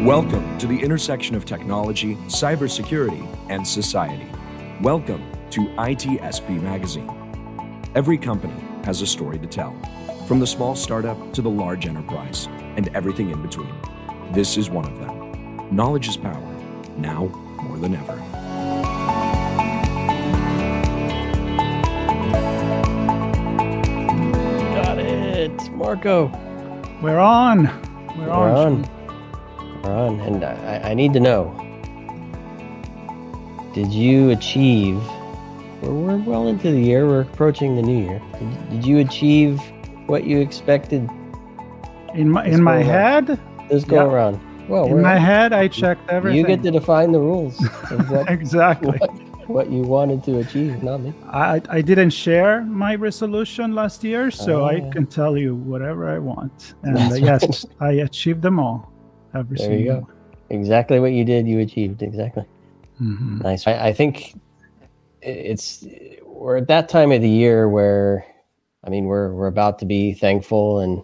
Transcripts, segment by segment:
Welcome to the intersection of technology, cybersecurity, and society. Welcome to ITSP Magazine. Every company has a story to tell, from the small startup to the large enterprise, and everything in between. This is one of them. Knowledge is power, now more than ever. Got it, Marco. We're on. We're on. And I need to know, did you achieve, we're well into the year, we're approaching the new year, did you achieve what you expected? In my head? This go around. Well, in my head, I checked everything. You get to define the rules of what, exactly what you wanted to achieve, not me. I didn't share my resolution last year, so I can tell you whatever I want. And yes, I achieved them all. There you go. Exactly what you did, you achieved. Exactly. Mm-hmm. Nice. I think we're at that time of the year where, I mean, we're about to be thankful and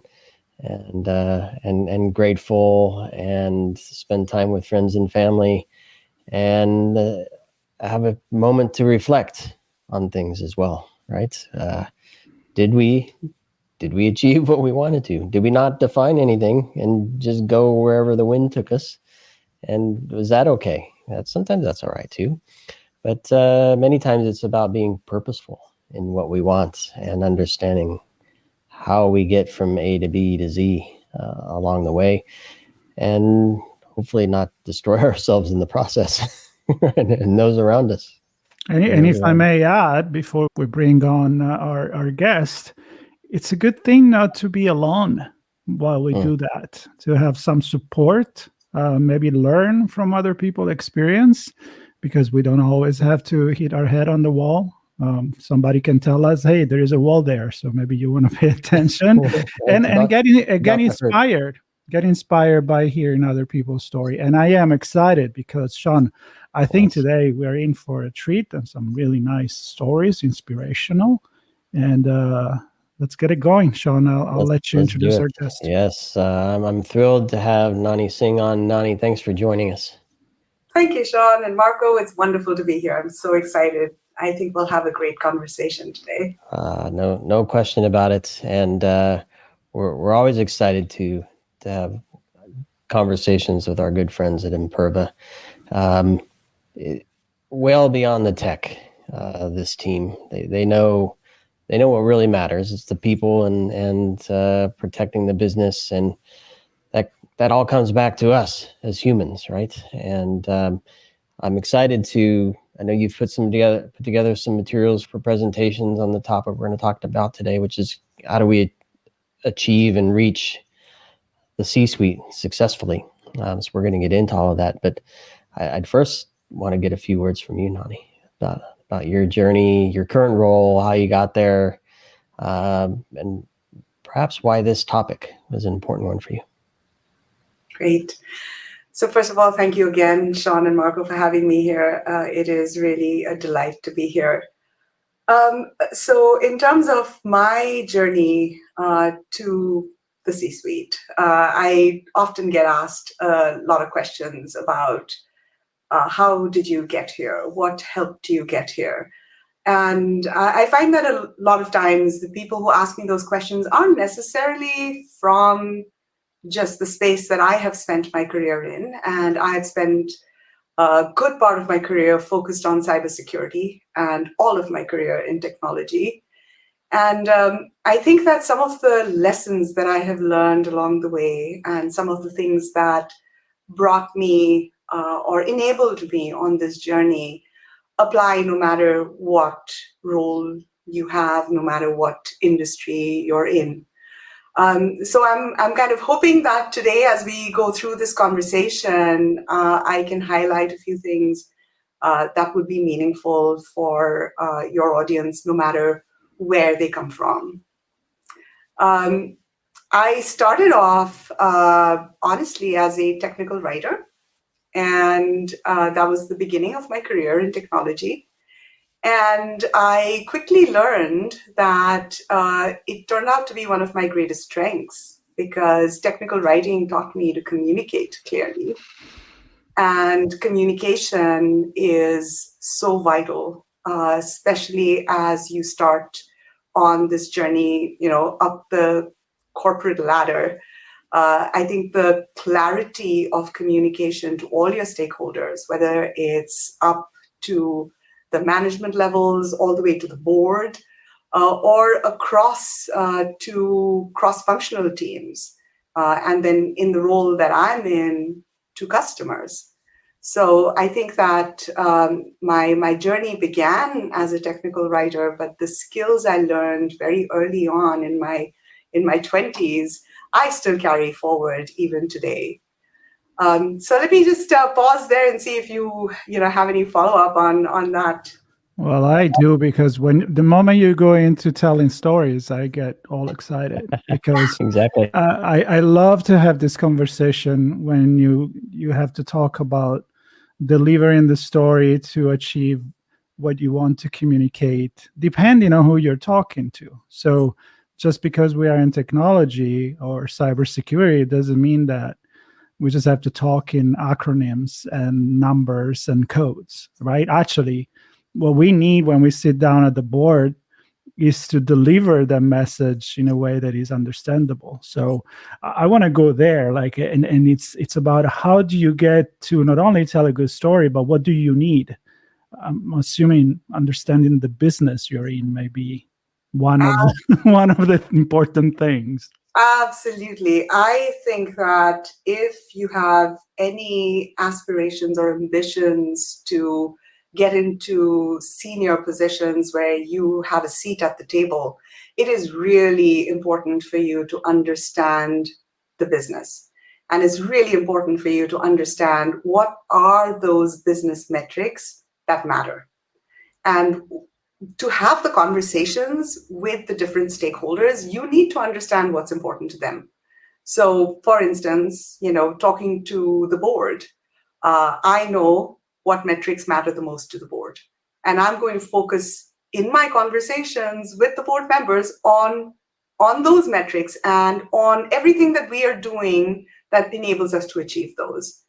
grateful and spend time with friends and family and have a moment to reflect on things as well, right? Did we achieve what we wanted to? Did we not define anything and just go wherever the wind took us? And was that okay? Sometimes that's all right too. But many times it's about being purposeful in what we want and understanding how we get from A to B to Z along the way, and hopefully not destroy ourselves in the process and those around us. And if I may add, before we bring on our guest, it's a good thing not to be alone while we do that, to have some support, maybe learn from other people's experience, because we don't always have to hit our head on the wall. Somebody can tell us, hey, there is a wall there, so maybe you want to pay attention and get inspired by hearing other people's story. And I am excited because, Sean, I think today we're in for a treat and some really nice stories, inspirational. And let's get it going, Sean. I'll let you introduce our guest. Yes, I'm thrilled to have Nanhi Singh on. Nanhi, thanks for joining us. Thank you, Sean and Marco. It's wonderful to be here. I'm so excited. I think we'll have a great conversation today. No question about it. And we're always excited to have conversations with our good friends at Imperva. Well beyond the tech, this team, they know what really matters. It's the people and protecting the business, and that all comes back to us as humans, right? And I'm excited I know you've put together some materials for presentations on the topic we're going to talk about today, which is how do we achieve and reach the C-suite successfully. So we're going to get into all of that, but I'd first want to get a few words from you, Nanhi, about your journey, your current role, how you got there, and perhaps why this topic was an important one for you. Great. So first of all, thank you again, Sean and Marco, for having me here. It is really a delight to be here. So in terms of my journey to the C-suite, I often get asked a lot of questions about how did you get here? What helped you get here? And I find that a lot of times the people who ask me those questions aren't necessarily from just the space that I have spent my career in. And I have spent a good part of my career focused on cybersecurity and all of my career in technology. And I think that some of the lessons that I have learned along the way and some of the things that brought me or enabled me on this journey apply no matter what role you have, no matter what industry you're in. So I'm kind of hoping that today, as we go through this conversation, I can highlight a few things that would be meaningful for your audience, no matter where they come from. I started off, honestly, as a technical writer, and that was the beginning of my career in technology. And I quickly learned that it turned out to be one of my greatest strengths because technical writing taught me to communicate clearly. And communication is so vital, especially as you start on this journey, up the corporate ladder. I think the clarity of communication to all your stakeholders, whether it's up to the management levels, all the way to the board, or across to cross-functional teams, and then in the role that I'm in, to customers. So I think that my journey began as a technical writer, but the skills I learned very early on in my 20s, I still carry forward even today. So let me just pause there and see if you have any follow-up on that. Well, I do, because the moment you go into telling stories, I get all excited because Exactly. I love to have this conversation when you have to talk about delivering the story to achieve what you want to communicate, depending on who you're talking to. So just because we are in technology or cybersecurity doesn't mean that we just have to talk in acronyms and numbers and codes, right? Actually, what we need when we sit down at the board is to deliver the message in a way that is understandable. So I want to go there, and it's about how do you get to not only tell a good story, but what do you need? I'm assuming understanding the business you're in may be one of the important things. Absolutely. I think that if you have any aspirations or ambitions to get into senior positions where you have a seat at the table, it is really important for you to understand the business. And it's really important for you to understand what are those business metrics that matter. And to have the conversations with the different stakeholders, you need to understand what's important to them. So, for instance, talking to the board, I know what metrics matter the most to the board. And I'm going to focus in my conversations with the board members on those metrics and on everything that we are doing that enables us to achieve those.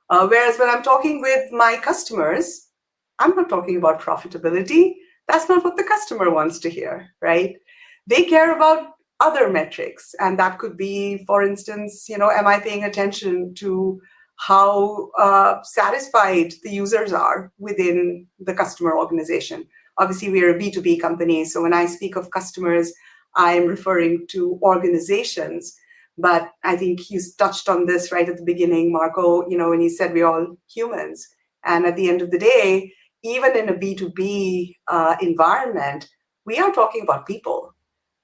Whereas when I'm talking with my customers, I'm not talking about profitability. That's not what the customer wants to hear, right? They care about other metrics. And that could be, for instance, am I paying attention to how satisfied the users are within the customer organization? Obviously, we are a B2B company. So when I speak of customers, I am referring to organizations. But I think you touched on this right at the beginning, Marco, when you said we're all humans. And at the end of the day, even in a B2B environment, we are talking about people.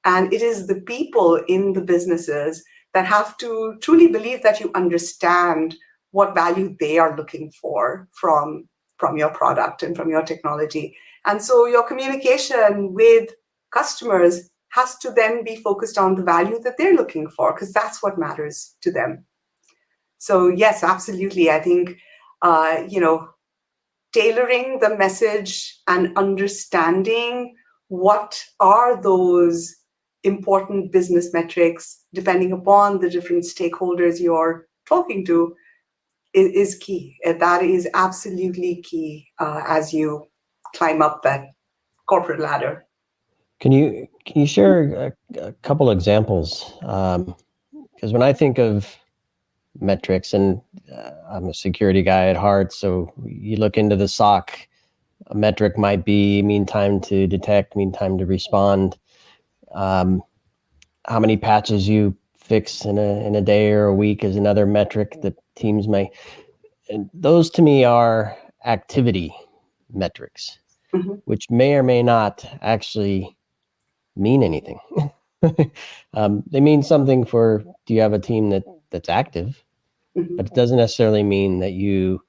And it is the people in the businesses that have to truly believe that you understand what value they are looking for from your product and from your technology. And so your communication with customers has to then be focused on the value that they're looking for, because that's what matters to them. So yes, absolutely. I think, tailoring the message and understanding what are those important business metrics, depending upon the different stakeholders you're talking to, is key. That is absolutely key as you climb up that corporate ladder. Can you share a couple examples? Because when I think of metrics, and I'm a security guy at heart, so you look into the SOC, a metric might be mean time to detect, mean time to respond, how many patches you fix in a day or a week is another metric that teams may, and those to me are activity metrics, which may or may not actually mean anything. They mean something for, do you have a team that's active? But it doesn't necessarily mean that you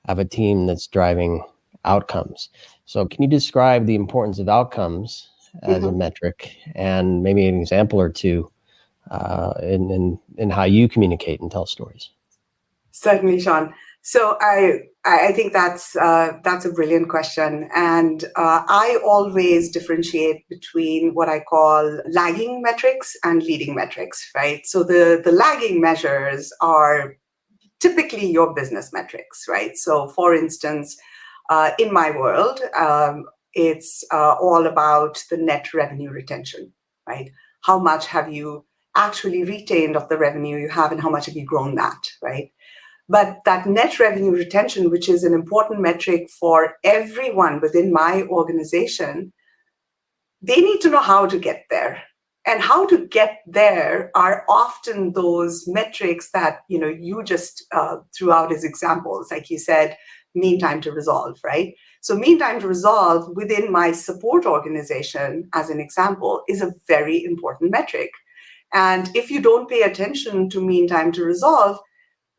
have a team that's driving outcomes. So can you describe the importance of outcomes as a metric, and maybe an example or two in how you communicate and tell stories? Certainly, Sean. So I think that's a brilliant question, and I always differentiate between what I call lagging metrics and leading metrics, right? So the lagging measures are typically your business metrics, right? So for instance, in my world, it's all about the net revenue retention, right? How much have you actually retained of the revenue you have, and how much have you grown that, right? But that net revenue retention, which is an important metric for everyone within my organization, they need to know how to get there. And how to get there are often those metrics that you just threw out as examples, like you said, mean time to resolve, right? So mean time to resolve within my support organization, as an example, is a very important metric. And if you don't pay attention to mean time to resolve,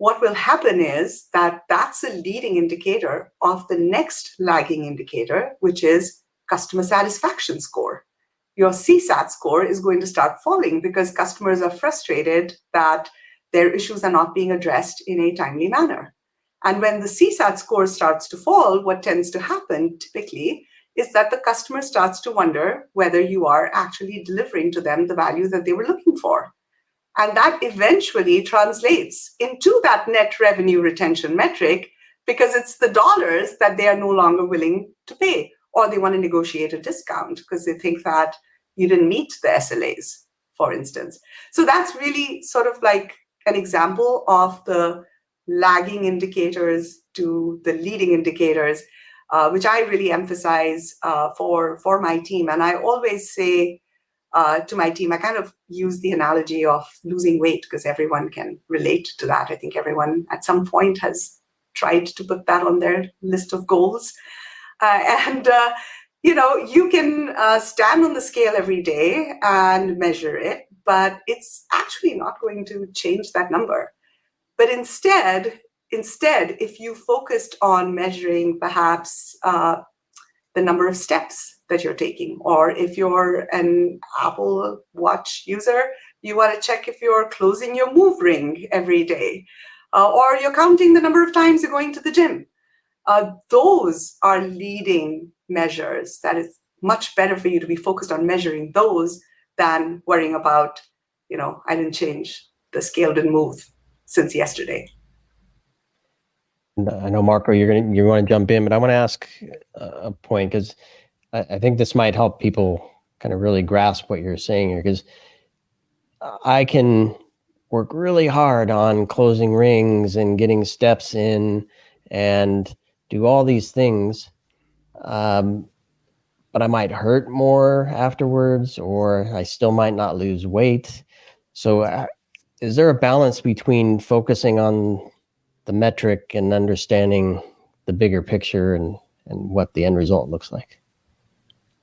what will happen is that that's a leading indicator of the next lagging indicator, which is customer satisfaction score. Your CSAT score is going to start falling because customers are frustrated that their issues are not being addressed in a timely manner. And when the CSAT score starts to fall, what tends to happen typically is that the customer starts to wonder whether you are actually delivering to them the value that they were looking for. And that eventually translates into that net revenue retention metric, because it's the dollars that they are no longer willing to pay, or they want to negotiate a discount because they think that you didn't meet the SLAs, for instance. So that's really sort of like an example of the lagging indicators to the leading indicators, which I really emphasize for my team. And I always say, to my team, I kind of use the analogy of losing weight because everyone can relate to that. I think everyone at some point has tried to put that on their list of goals. You can stand on the scale every day and measure it, but it's actually not going to change that number. But instead, if you focused on measuring perhaps the number of steps that you're taking, or if you're an Apple Watch user, you want to check if you're closing your move ring every day, or you're counting the number of times you're going to the gym. Those are leading measures. That is much better for you to be focused on measuring those than worrying about, I didn't change, the scale didn't move since yesterday. I know, Marco, you want to jump in, but I want to ask a point, because I think this might help people kind of really grasp what you're saying here, because I can work really hard on closing rings and getting steps in and do all these things, but I might hurt more afterwards, or I still might not lose weight. So is there a balance between focusing on the metric and understanding the bigger picture and what the end result looks like?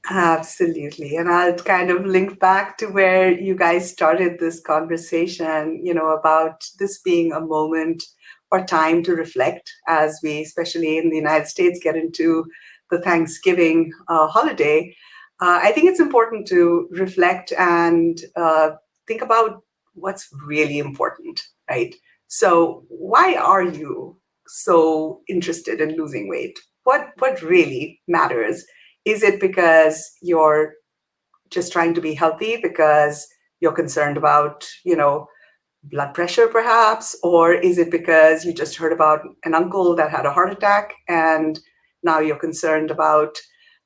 Absolutely. And I'll kind of link back to where you guys started this conversation, about this being a moment or time to reflect as we, especially in the United States, get into the Thanksgiving holiday. I think it's important to reflect and think about what's really important, right? So why are you so interested in losing weight? What really matters? Is it because you're just trying to be healthy because you're concerned about, blood pressure perhaps? Or is it because you just heard about an uncle that had a heart attack and now you're concerned about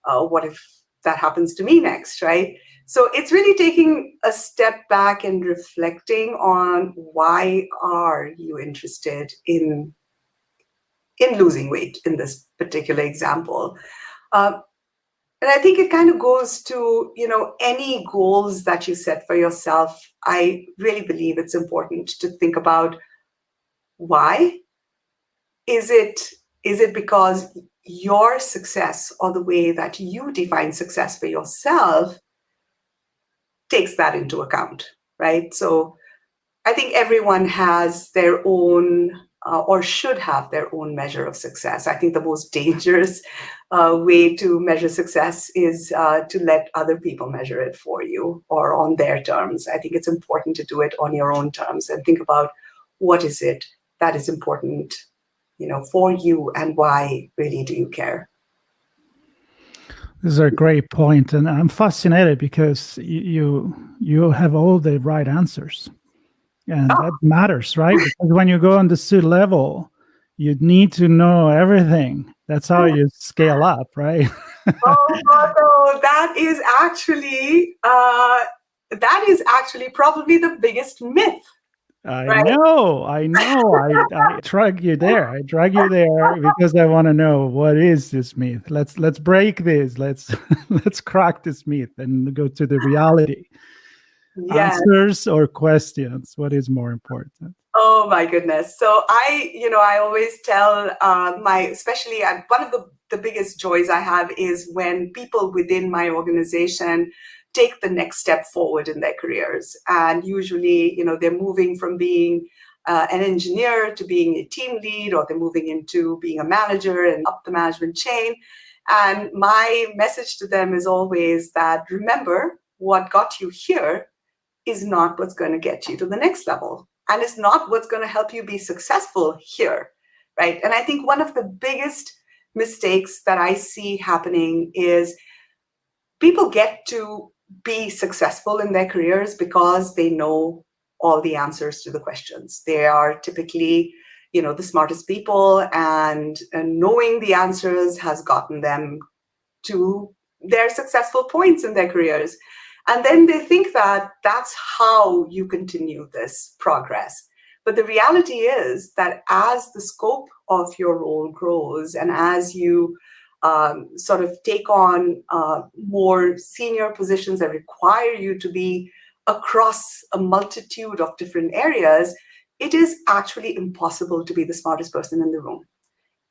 what if that happens to me next, right? So it's really taking a step back and reflecting on why are you interested in losing weight in this particular example. And I think it kind of goes to, any goals that you set for yourself. I really believe it's important to think about why. Is it because your success, or the way that you define success for yourself, takes that into account, right? So I think everyone has their own or should have their own measure of success. I think the most dangerous way to measure success is to let other people measure it for you or on their terms. I think it's important to do it on your own terms and think about what is it that is important for you, and why really do you care? This is a great point, and I'm fascinated because you have all the right answers, and that matters, right? Because when you go on the suit level, you need to know everything. That's how you scale up, right? Oh, that is actually probably the biggest myth. I know. I drag you there. I drag you there because I want to know, what is this myth. Let's break this. Let's crack this myth and go to the reality. Yes. Answers or questions? What is more important? Oh my goodness. So I always tell especially one of the biggest joys I have is when people within my organization take the next step forward in their careers. And usually, they're moving from being an engineer to being a team lead, or they're moving into being a manager and up the management chain. And my message to them is always that, remember, what got you here is not what's going to get you to the next level. And it's not what's going to help you be successful here, right? And I think one of the biggest mistakes that I see happening is people get to be successful in their careers because they know all the answers to the questions. They are typically, the smartest people, and knowing the answers has gotten them to their successful points in their careers. And then they think that that's how you continue this progress. But the reality is that as the scope of your role grows, and as you sort of take on more senior positions that require you to be across a multitude of different areas, it is actually impossible to be the smartest person in the room.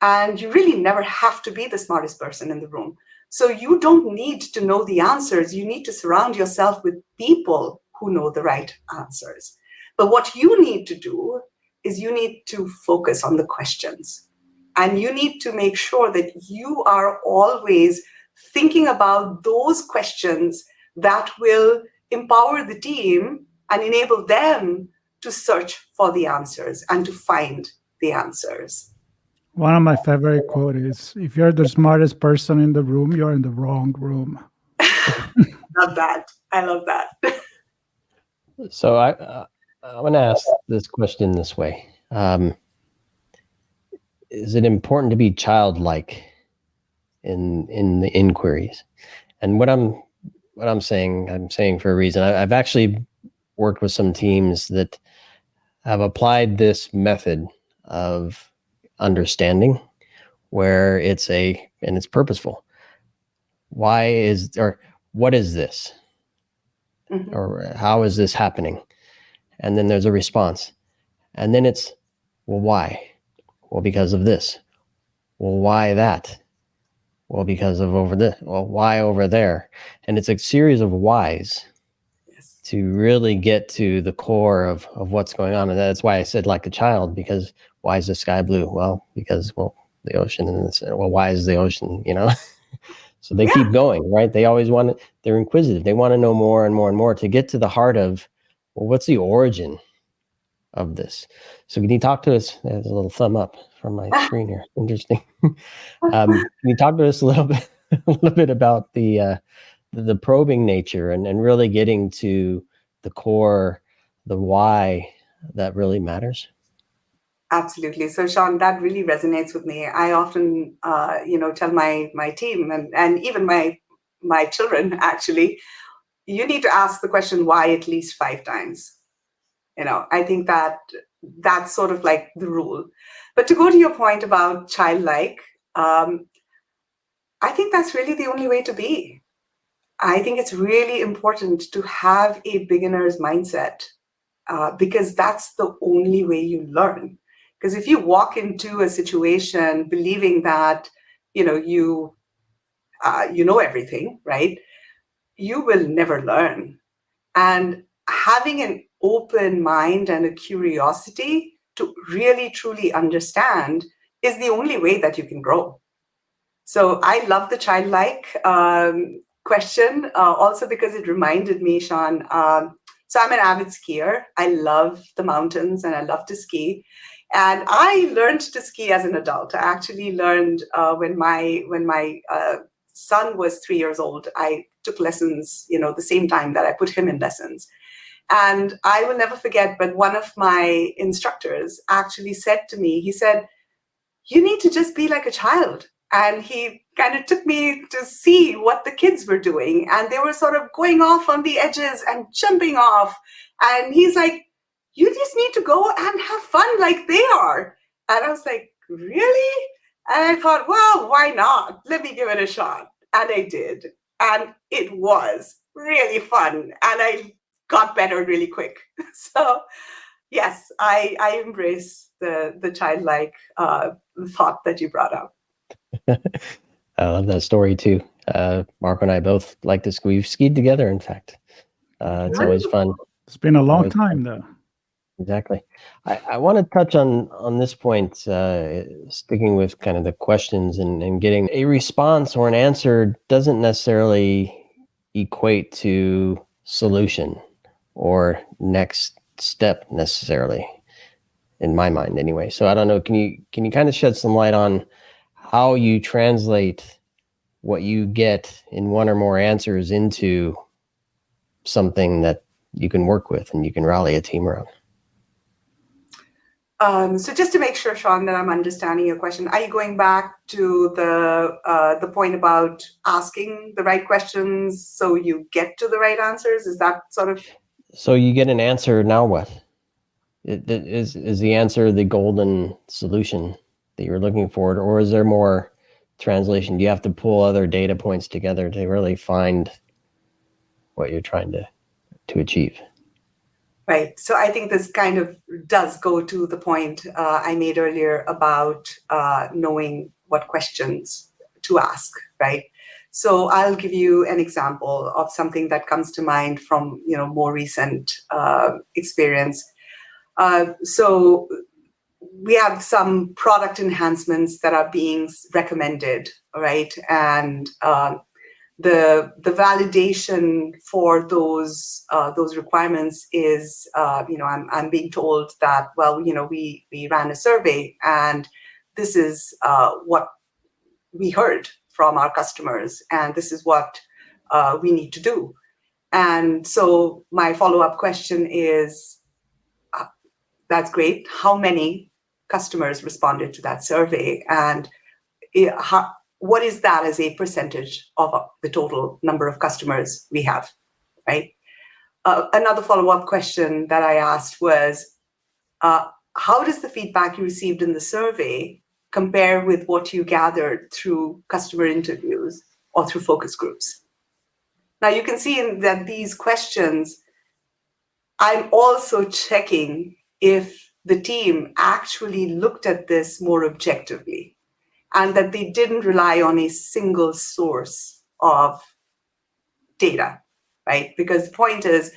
And you really never have to be the smartest person in the room. So you don't need to know the answers. You need to surround yourself with people who know the right answers. But what you need to do is you need to focus on the questions. And you need to make sure that you are always thinking about those questions that will empower the team and enable them to search for the answers and to find the answers. One of my favorite quotes is, if you're the smartest person in the room, you're in the wrong room. Love that. I love that. So I want to ask this question this way. Is it important to be childlike in the inquiries? And what I'm saying for a reason. I've actually worked with some teams that have applied this method of understanding, where it's purposeful. What is this? Mm-hmm. Or how is this happening? And then there's a response. And then it's, well, why? Well, because of this. Well, why that? Well, because of over this. Well, why over there? And it's a series of whys. Yes. To really get to the core of what's going on. And that's why I said like a child, because why is the sky blue? Well, because, the ocean. And why is the ocean, So they keep going, right? They always they're inquisitive. They want to know more and more and more to get to the heart of, what's the origin of this? So can you talk to us? There's a little thumb up from my screen here. Interesting. Can you talk to us a little bit about the probing nature and really getting to the core, the why that really matters? Absolutely. So, Sean, that really resonates with me. I often, tell my team and even my children, actually, you need to ask the question why at least 5 times. I think that's sort of like the rule. But to go to your point about childlike, I think that's really the only way to be. I think it's really important to have a beginner's mindset because that's the only way you learn. Because if you walk into a situation believing that, you know everything, right? You will never learn. And having an open mind and a curiosity to really, truly understand is the only way that you can grow. So I love the childlike question, also because it reminded me, Sean, so I'm an avid skier. I love the mountains and I love to ski. And I learned to ski as an adult. I actually learned when my son was 3 years old. I took lessons, the same time that I put him in lessons. And I will never forget, but one of my instructors actually said to me, he said, "You need to just be like a child." And he kind of took me to see what the kids were doing. And they were sort of going off on the edges and jumping off. And he's like, "You just need to go and have fun like they are." And I was like, "Really?" And I thought, well, why not? Let me give it a shot. And I did. And it was really fun. And I got better really quick. So yes, I embrace the childlike thought that you brought up. I love that story too. Marco and I both like to ski. We've skied together, in fact. It's always fun. It's been a long time, though. Exactly. I want to touch on this point, sticking with kind of the questions and getting a response or an answer doesn't necessarily equate to solution or next step necessarily, in my mind anyway. So I don't know, can you kind of shed some light on how you translate what you get in one or more answers into something that you can work with and you can rally a team around? So just to make sure, Sean, that I'm understanding your question, are you going back to the point about asking the right questions so you get to the right answers? Is that sort of? So you get an answer, now what? Is the answer the golden solution that you're looking for, or is there more translation? Do you have to pull other data points together to really find what you're trying to achieve? Right. So I think this kind of does go to the point I made earlier about knowing what questions to ask, right? So I'll give you an example of something that comes to mind from more recent experience. So we have some product enhancements that are being recommended, right? And the validation for those requirements is, I'm being told that, well, we ran a survey and this is what we heard from our customers, and this is what we need to do. And so my follow-up question is, that's great. How many customers responded to that survey? And what is that as a percentage of the total number of customers we have, right? Another follow-up question that I asked was, how does the feedback you received in the survey compare with what you gathered through customer interviews or through focus groups? Now you can see in that these questions, I'm also checking if the team actually looked at this more objectively, and that they didn't rely on a single source of data, right? Because the point is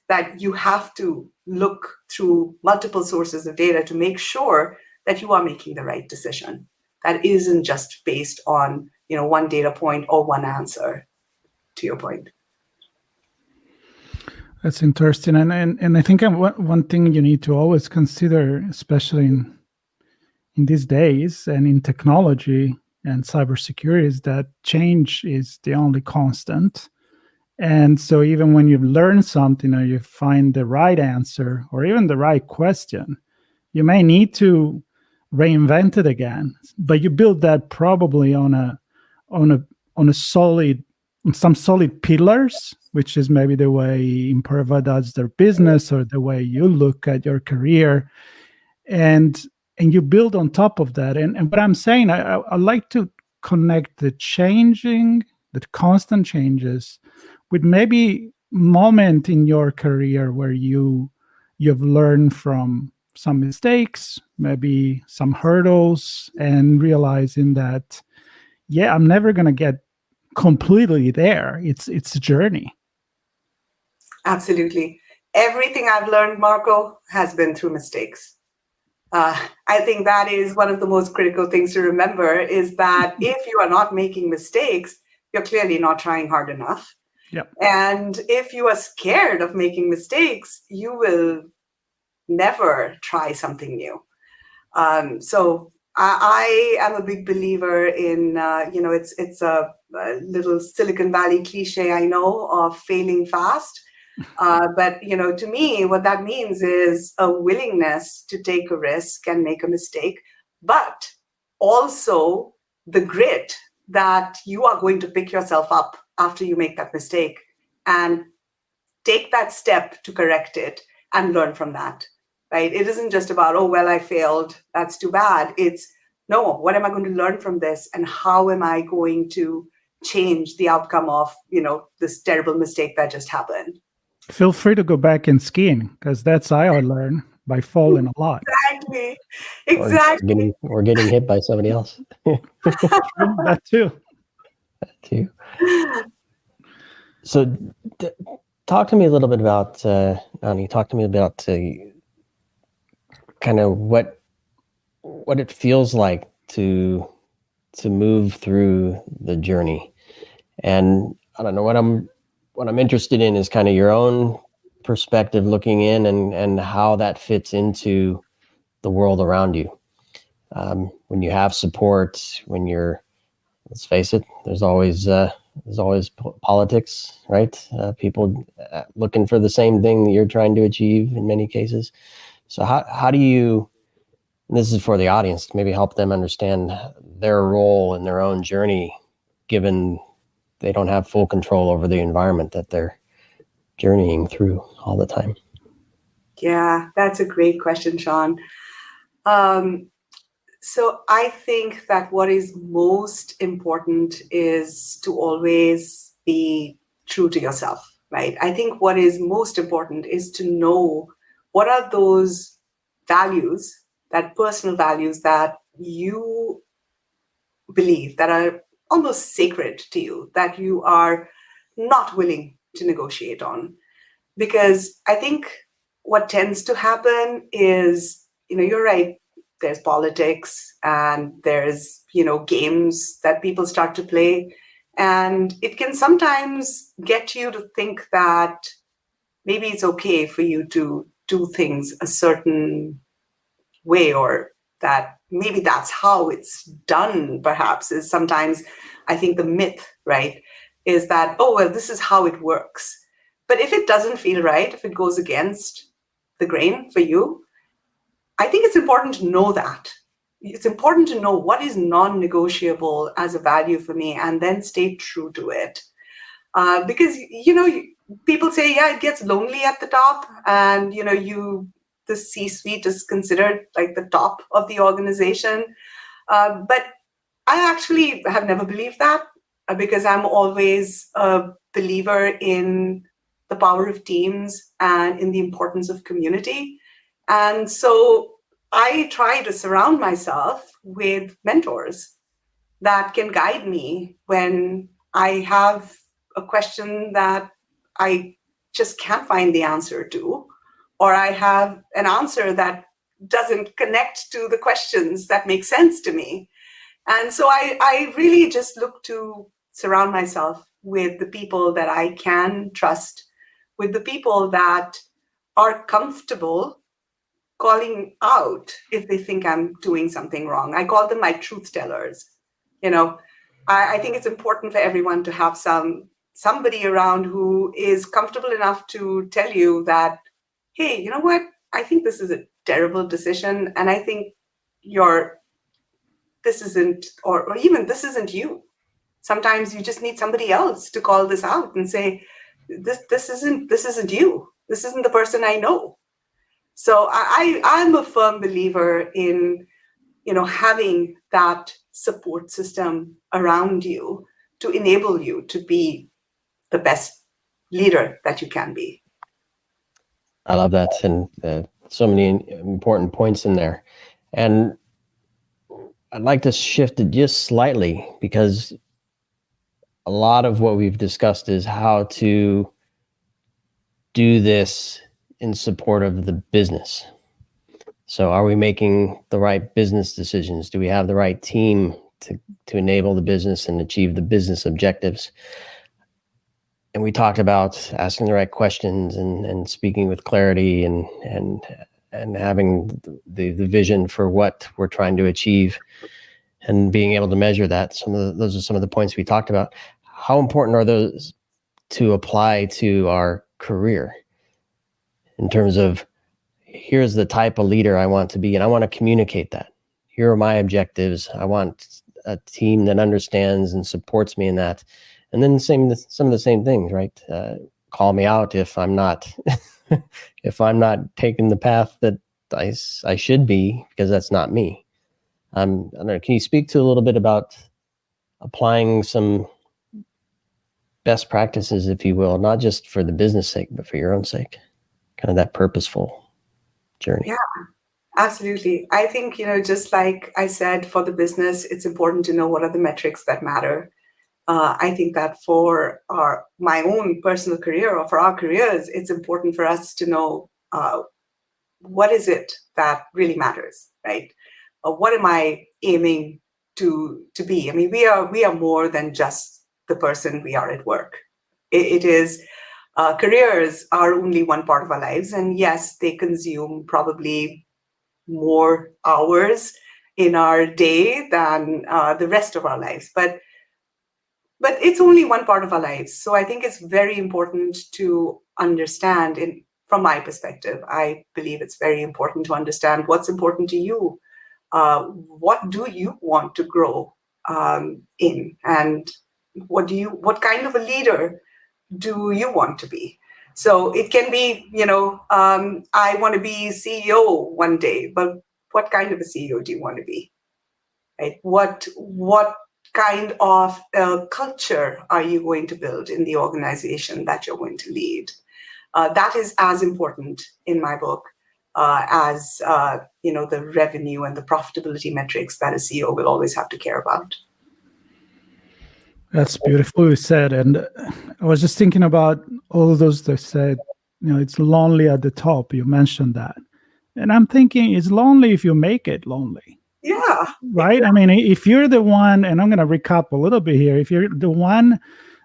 that you have to look through multiple sources of data to make sure that you are making the right decision. That isn't just based on one data point or one answer, to your point. That's interesting. And I think one thing you need to always consider, especially in these days and in technology and cybersecurity, is that change is the only constant. And so even when you learn something or you find the right answer or even the right question, you may need to reinvent it again. But you build that probably on some solid pillars, which is maybe the way Imperva does their business or the way you look at your career. And you build on top of that. And what I'm saying, I like to connect the constant changes with maybe moment in your career where you've learned from some mistakes, maybe some hurdles, and realizing that, yeah, I'm never going to get completely there. It's a journey. Absolutely. Everything I've learned, Marco, has been through mistakes. I think that is one of the most critical things to remember, is that if you are not making mistakes, you're clearly not trying hard enough. Yep. And if you are scared of making mistakes, you will never try something new. So I am a big believer in, it's a little Silicon Valley cliche, I know, of failing fast. But, to me, what that means is a willingness to take a risk and make a mistake, but also the grit that you are going to pick yourself up after you make that mistake and take that step to correct it and learn from that, right? It isn't just about, oh, well, I failed, that's too bad. It's, no, what am I going to learn from this? And how am I going to change the outcome of, this terrible mistake that just happened? Feel free to go back in skiing, because that's how I learn, by falling a lot. Exactly. Or getting hit by somebody else. That too. So talk to me a little bit about, Nanhi, talk to me about kind of what it feels like to move through the journey. And I don't know, what I'm interested in is kind of your own perspective looking in and how that fits into the world around you. When you have support, when you're, let's face it, there's always politics, right? People looking for the same thing that you're trying to achieve in many cases. So how do you, and this is for the audience, maybe help them understand their role in their own journey, given they don't have full control over the environment that they're journeying through all the time? Yeah, that's a great question, Sean. So I think that what is most important is to always be true to yourself, right? I think what is most important is to know what are those values, that personal values that you believe that are almost sacred to you, that you are not willing to negotiate on. Because I think what tends to happen is, you're right, there's politics and there's, games that people start to play. And it can sometimes get you to think that maybe it's okay for you to do things a certain way, or that maybe that's how it's done, perhaps, is sometimes, I think, the myth, right, is that, oh, well, this is how it works. But if it doesn't feel right, if it goes against the grain for you, I think it's important to know that. It's important to know what is non-negotiable as a value for me and then stay true to it. Because, people say, yeah, it gets lonely at the top, and, the C-suite is considered like the top of the organization. But I actually have never believed that, because I'm always a believer in the power of teams and in the importance of community. And so I try to surround myself with mentors that can guide me when I have a question that I just can't find the answer to, or I have an answer that doesn't connect to the questions that make sense to me. And so I really just look to surround myself with the people that I can trust, with the people that are comfortable calling out if they think I'm doing something wrong. I call them my truth tellers. I think it's important for everyone to have somebody around who is comfortable enough to tell you that, hey, you know what? I think this is a terrible decision, and I think this isn't, or even this isn't you. Sometimes you just need somebody else to call this out and say, this isn't you. This isn't the person I know. So I'm a firm believer in, having that support system around you to enable you to be the best leader that you can be. I love that, and so many important points in there. And I'd like to shift it just slightly, because a lot of what we've discussed is how to do this in support of the business. So are we making the right business decisions? Do we have the right team to enable the business and achieve the business objectives? And we talked about asking the right questions and speaking with clarity and and having the vision for what we're trying to achieve and being able to measure that. Those are some of the points we talked about. How important are those to apply to our career in terms of, here's the type of leader I want to be, and I want to communicate that. Here are my objectives. I want a team that understands and supports me in that. And then some of the same things, right? Call me out if I'm not if I'm not taking the path that I should be, because that's not me. I don't know. Can you speak to a little bit about applying some best practices, if you will, not just for the business sake, but for your own sake, kind of that purposeful journey? Yeah, absolutely. I think, just like I said, for the business, it's important to know what are the metrics that matter. I think that for my own personal career, or for our careers, it's important for us to know what is it that really matters, right? What am I aiming to be? I mean, we are more than just the person we are at work. It is careers are only one part of our lives, and yes, they consume probably more hours in our day than the rest of our lives, but it's only one part of our lives. So I think it's very important to understand, from my perspective, I believe it's very important to understand what's important to you. What do you want to grow in, and what kind of a leader do you want to be? So it can be, I want to be CEO one day, but what kind of a CEO do you want to be? Right? What kind of culture are you going to build in the organization that you're going to lead? That is as important in my book as the revenue and the profitability metrics that a CEO will always have to care about. That's beautifully said. And I was just thinking about all of those that said, it's lonely at the top. You mentioned that. And I'm thinking it's lonely if you make it lonely. Yeah. Right? I mean, if you're the one, and I'm going to recap a little bit here, if you're the one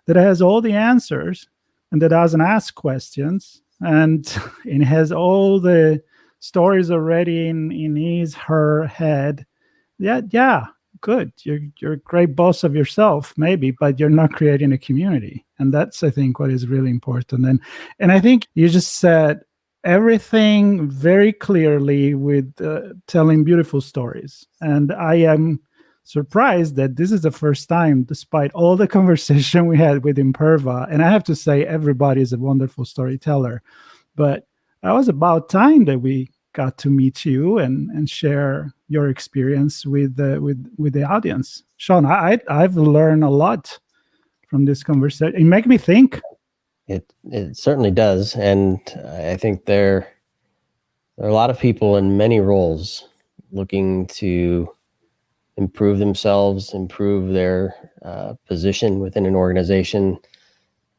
that has all the answers and that doesn't ask questions and has all the stories already in his, her head, yeah, good. You're a great boss of yourself, maybe, but you're not creating a community. And that's, I think, what is really important. And I think you just said everything very clearly with telling beautiful stories. And I am surprised that this is the first time, despite all the conversation we had with Imperva, and I have to say everybody is a wonderful storyteller, but it was about time that we got to meet you and share your experience with the audience. Sean, I've learned a lot from this conversation. It makes me think. It certainly does, and I think there are a lot of people in many roles looking to improve themselves, improve their position within an organization,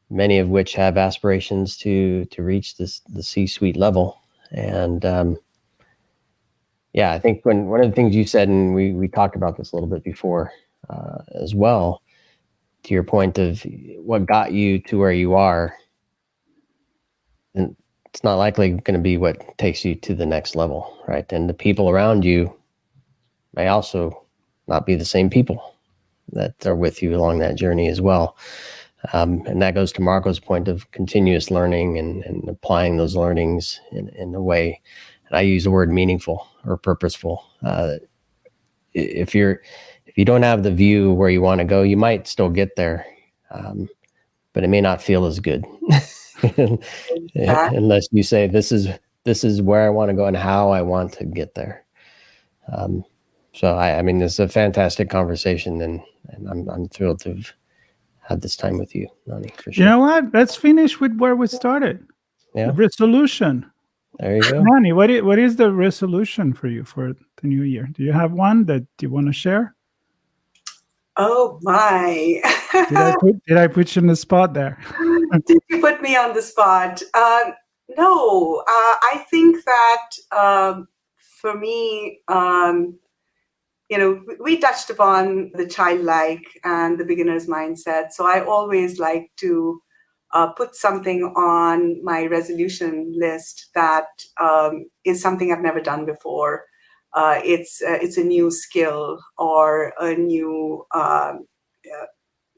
many of which have aspirations to reach the C-suite level. And I think one of the things you said, and we talked about this a little bit before as well, to your point of what got you to where you are, and it's not likely going to be what takes you to the next level, right? And the people around you may also not be the same people that are with you along that journey as well. And that goes to Marco's point of continuous learning and applying those learnings in a way, and I use the word meaningful or purposeful. If you don't have the view where you want to go, you might still get there, but it may not feel as good unless you say, this is where I want to go and how I want to get there. So I mean, this is a fantastic conversation, and I'm thrilled to have had this time with you, Nanhi, for sure. You know what? Let's finish with where we started. Yeah. The resolution. There you go. Nanhi, what is the resolution for you for the new year? Do you have one that you want to share? Oh my! Did I put you on the spot there? Did you put me on the spot? No. I think that for me, we touched upon the childlike and the beginner's mindset. So I always like to put something on my resolution list that is something I've never done before. It's a new skill or a new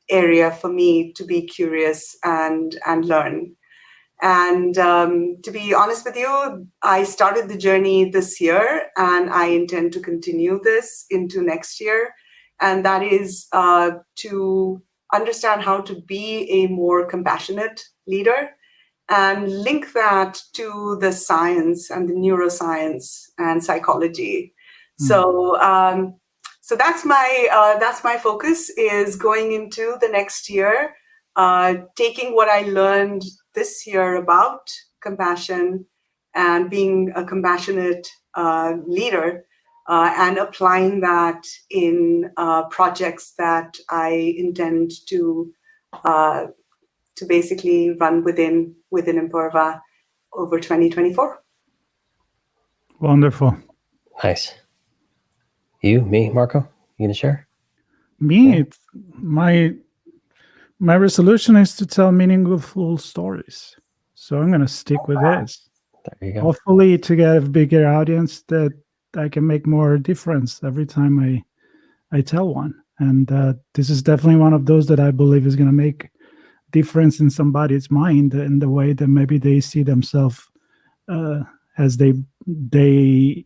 area for me to be curious and learn. And to be honest with you, I started the journey this year, and I intend to continue this into next year. And that is to understand how to be a more compassionate leader and link that to the science and the neuroscience and psychology. So that's my focus, is going into the next year, taking what I learned this year about compassion and being a compassionate leader, and applying that in projects that I intend to basically run within Imperva over 2024. Wonderful. Nice. Me, Marco, you gonna share? Me, it's my resolution is to tell meaningful stories. So I'm gonna stick with this. There you go. Hopefully to get a bigger audience that I can make more difference every time I tell one. And this is definitely one of those that I believe is gonna make difference in somebody's mind in the way that maybe they see themselves as they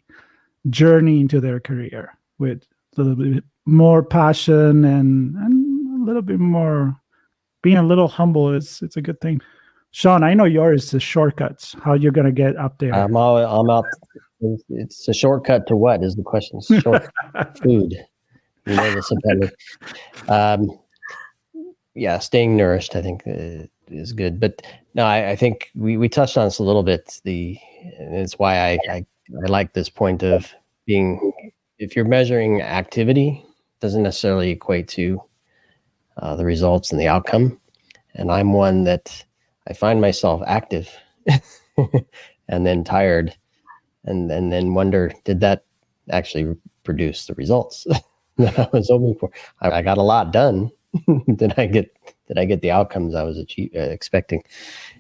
journey into their career with a little bit more passion and a little bit more being a little humble. It's a good thing. Sean, I know yours is the shortcuts. How you're gonna get up there? I'm out. It's a shortcut to what is the question? Short food. You know this about me. Yeah, staying nourished, I think, is good. But no, I think we touched on this a little bit. And it's why I like this point of being, if you're measuring activity, doesn't necessarily equate to the results and the outcome. And I'm one that I find myself active and then tired and then wonder, did that actually produce the results that I was hoping for? I got a lot done. Did I get the outcomes I was expecting?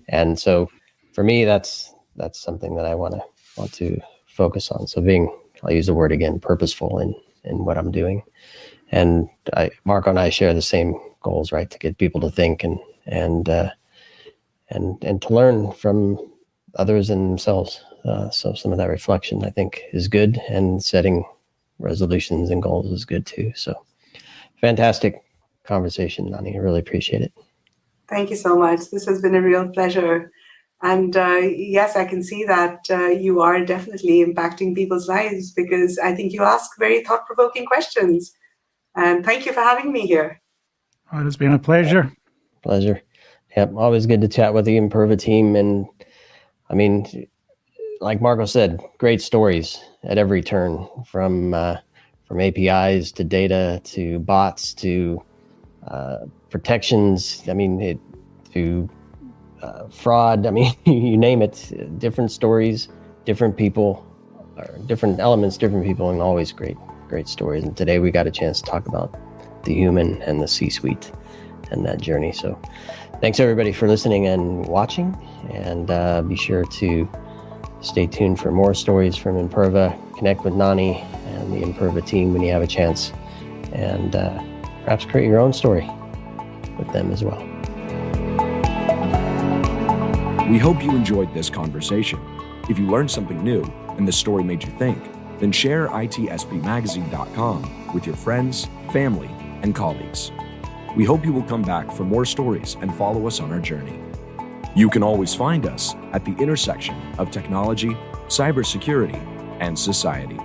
And so for me, that's something that I want to focus on. So I'll use the word again, purposeful in what I'm doing. And Marco and I share the same goals, right? To get people to think and to learn from others and themselves. So some of that reflection, I think, is good, and setting resolutions and goals is good too. So fantastic conversation, Nanhi. I really appreciate it. Thank you so much. This has been a real pleasure. And yes, I can see that you are definitely impacting people's lives, because I think you ask very thought-provoking questions. And thank you for having me here. Oh, it's been a pleasure. Pleasure. Yep, always good to chat with the Imperva team. And I mean, like Marco said, great stories at every turn, from APIs to data to bots to protections. I mean, to fraud. I mean, you name it. Different stories, different people, or different elements, different people, and always great stories. And today we got a chance to talk about the human and the C-suite and that journey. So thanks everybody for listening and watching, and be sure to stay tuned for more stories from Imperva. Connect with Nanhi and the Imperva team when you have a chance, and perhaps create your own story with them as well. We hope you enjoyed this conversation. If you learned something new and the story made you think, then share itspmagazine.com with your friends, family, and colleagues. We hope you will come back for more stories and follow us on our journey. You can always find us at the intersection of technology, cybersecurity, and society.